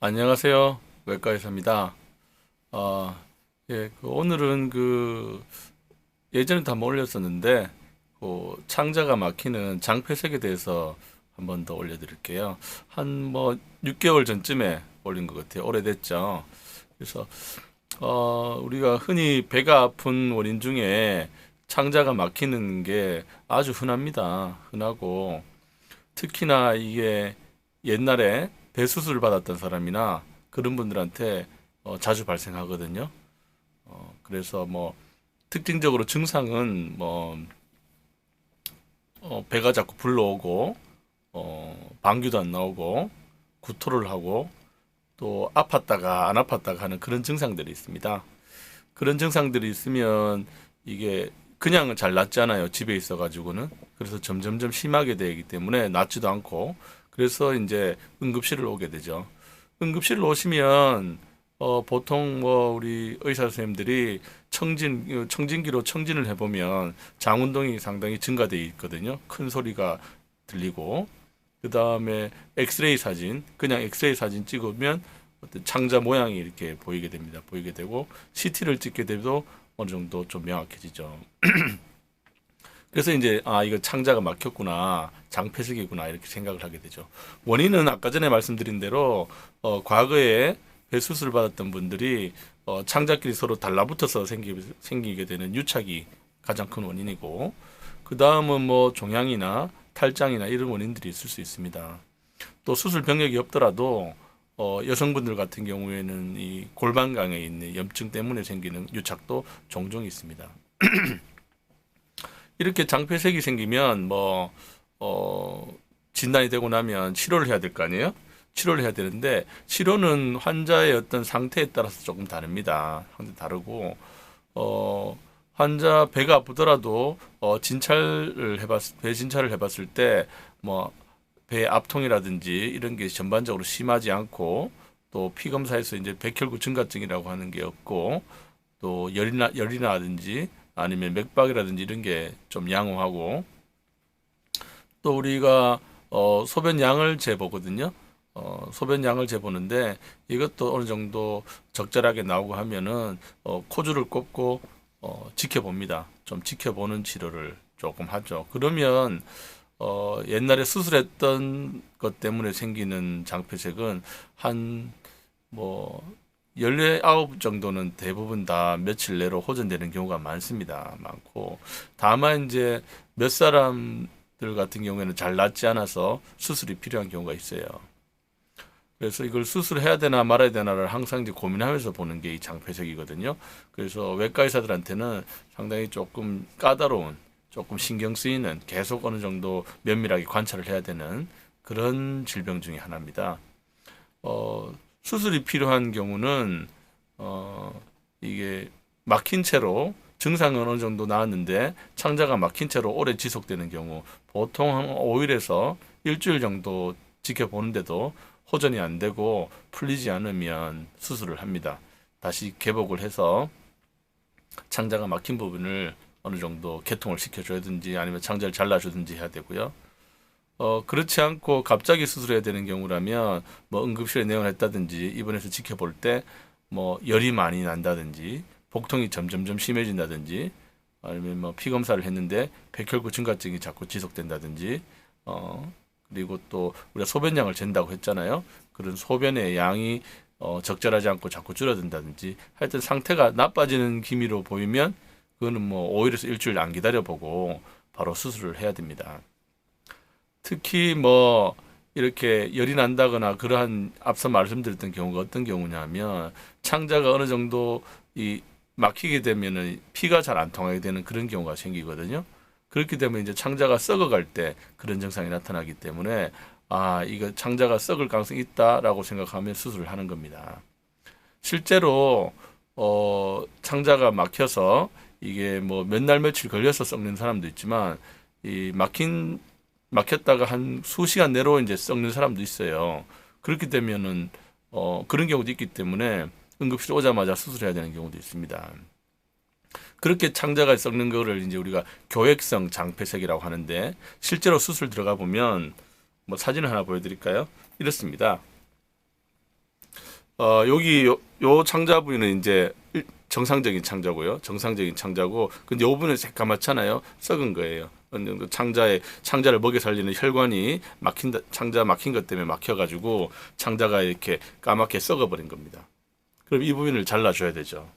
안녕하세요. 외과의사입니다. 오늘은 예전에도 한번 올렸었는데, 창자가 막히는 장폐색에 대해서 한번 더 올려드릴게요. 한 6개월 전쯤에 올린 것 같아요. 오래됐죠. 그래서, 우리가 흔히 배가 아픈 원인 중에 창자가 막히는 게 아주 흔합니다. 흔하고, 특히나 이게 옛날에 배수술을 받았던 사람이나 그런 분들한테 자주 발생하거든요. 그래서 특징적으로 증상은 배가 자꾸 불러오고 방귀도 안 나오고 구토를 하고 또 아팠다가 안 아팠다가 하는 그런 증상들이 있습니다. 그런 증상들이 있으면 이게 그냥은 잘 낫지 않아요. 집에 있어가지고는. 그래서 점점점 심하게 되기 때문에 낫지도 않고 그래서 이제 응급실을 오게 되죠. 응급실을 오시면 보통 우리 의사 선생님들이 청진기로 청진을 해보면 장운동이 상당히 증가되어 있거든요. 큰 소리가 들리고 그 다음에 엑스레이 사진 그냥 엑스레이 사진 찍으면 어떤 창자 모양이 이렇게 보이게 됩니다. 보이게 되고 CT를 찍게 돼도 어느 정도 좀 명확해지죠. 그래서 이제 이거 창자가 막혔구나 장폐색이구나 이렇게 생각을 하게 되죠. 원인은 아까 전에 말씀드린 대로 과거에 배수술을 받았던 분들이 창자끼리 서로 달라붙어서 생기게 되는 유착이 가장 큰 원인이고 그 다음은 종양이나 탈장이나 이런 원인들이 있을 수 있습니다. 또 수술 병력이 없더라도 여성분들 같은 경우에는 이 골반강에 있는 염증 때문에 생기는 유착도 종종 있습니다. 이렇게 장폐색이 생기면 진단이 되고 나면 치료를 해야 될 거 아니에요? 치료를 해야 되는데 치료는 환자의 어떤 상태에 따라서 조금 다릅니다. 상태 다르고 환자 배가 아프더라도 배 진찰을 해봤을 때 배 압통이라든지 이런 게 전반적으로 심하지 않고 또 피 검사에서 이제 백혈구 증가증이라고 하는 게 없고 또 열이나든지 아니면 맥박이라든지 이런 게 좀 양호하고 또 우리가 소변양을 재보거든요. 소변양을 재보는데 이것도 어느 정도 적절하게 나오고 하면은 코줄을 꼽고 지켜봅니다. 좀 지켜보는 치료를 조금 하죠. 그러면 옛날에 수술했던 것 때문에 생기는 장폐색은 한 19 정도는 대부분 다 며칠 내로 호전되는 경우가 많습니다. 많고. 다만 이제 몇 사람들 같은 경우에는 잘 낫지 않아서 수술이 필요한 경우가 있어요. 그래서 이걸 수술해야 되나 말아야 되나를 항상 이제 고민하면서 보는 게 이 장폐색이거든요. 그래서 외과 의사들한테는 상당히 조금 까다로운, 조금 신경 쓰이는, 계속 어느 정도 면밀하게 관찰을 해야 되는 그런 질병 중에 하나입니다. 수술이 필요한 경우는 이게 막힌 채로 증상은 어느 정도 나왔는데 창자가 막힌 채로 오래 지속되는 경우 보통 한 5일에서 일주일 정도 지켜보는데도 호전이 안 되고 풀리지 않으면 수술을 합니다. 다시 개복을 해서 창자가 막힌 부분을 어느 정도 개통을 시켜줘야든지 아니면 창자를 잘라주든지 해야 되고요. 그렇지 않고 갑자기 수술해야 되는 경우라면 응급실에 내원했다든지 입원해서 지켜볼 때 열이 많이 난다든지 복통이 점점점 심해진다든지 아니면 피 검사를 했는데 백혈구 증가증이 자꾸 지속된다든지 그리고 또 우리가 소변량을 잰다고 했잖아요. 그런 소변의 양이 적절하지 않고 자꾸 줄어든다든지 하여튼 상태가 나빠지는 기미로 보이면 그거는 5일에서 일주일 안 기다려보고 바로 수술을 해야 됩니다. 특히 이렇게 열이 난다거나 그러한 앞서 말씀드렸던 경우가 어떤 경우냐면 창자가 어느 정도 이 막히게 되면은 피가 잘 안 통하게 되는 그런 경우가 생기거든요. 그렇게 되면 이제 창자가 썩어갈 때 그런 증상이 나타나기 때문에 이거 창자가 썩을 가능성이 있다라고 생각하면 수술을 하는 겁니다. 실제로 창자가 막혀서 이게 몇 날 며칠 걸려서 썩는 사람도 있지만 이 막혔다가 한 수시간 내로 이제 썩는 사람도 있어요. 그렇게 되면은 그런 경우도 있기 때문에 응급실 오자마자 수술해야 되는 경우도 있습니다. 그렇게 창자가 썩는 거를 이제 우리가 교획성 장폐색이라고 하는데 실제로 수술 들어가 보면 사진을 하나 보여드릴까요? 이렇습니다. 여기 요 창자 부위는 이제 정상적인 창자고요. 정상적인 창자고, 근데 요 부분은 새까맣잖아요. 썩은 거예요. 어느 정도 창자를 먹여 살리는 혈관이 창자 막힌 것 때문에 막혀가지고 창자가 이렇게 까맣게 썩어버린 겁니다. 그럼 이 부분을 잘라줘야 되죠.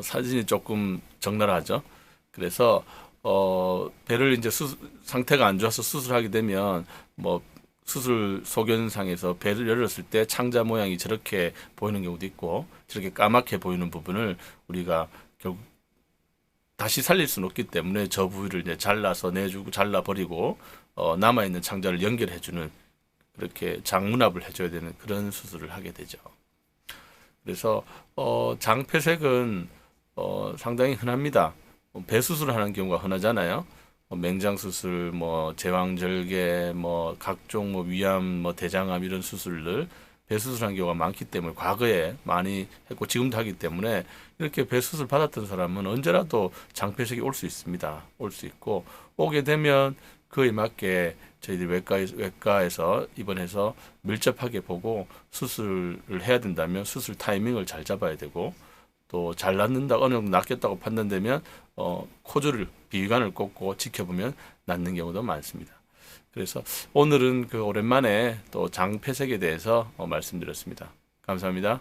사진이 조금 적나라하죠. 그래서 배를 이제 상태가 안 좋아서 수술하게 되면 뭐 수술 소견상에서 배를 열었을 때 창자 모양이 저렇게 보이는 경우도 있고 저렇게 까맣게 보이는 부분을 우리가 결국 다시 살릴 수는 없기 때문에 저 부위를 이제 잘라서 내주고 잘라버리고 남아있는 창자를 연결해주는 그렇게 장문합을 해줘야 되는 그런 수술을 하게 되죠. 그래서 장폐색은 상당히 흔합니다. 배 수술하는 경우가 흔하잖아요. 맹장 수술, 뭐 제왕절개, 뭐 각종 뭐 위암, 뭐 대장암 이런 수술들 배 수술한 경우가 많기 때문에 과거에 많이 했고 지금도 하기 때문에 이렇게 배 수술 받았던 사람은 언제라도 장폐색이 올 수 있습니다. 올 수 있고 오게 되면 그에 맞게 저희들이 외과에서 입원해서 밀접하게 보고 수술을 해야 된다면 수술 타이밍을 잘 잡아야 되고 또 잘 낫는다 어느 정도 낫겠다고 판단되면 코주를 비위관을 꽂고 지켜보면 낫는 경우도 많습니다. 그래서 오늘은 그 오랜만에 또 장폐색에 대해서 말씀드렸습니다. 감사합니다.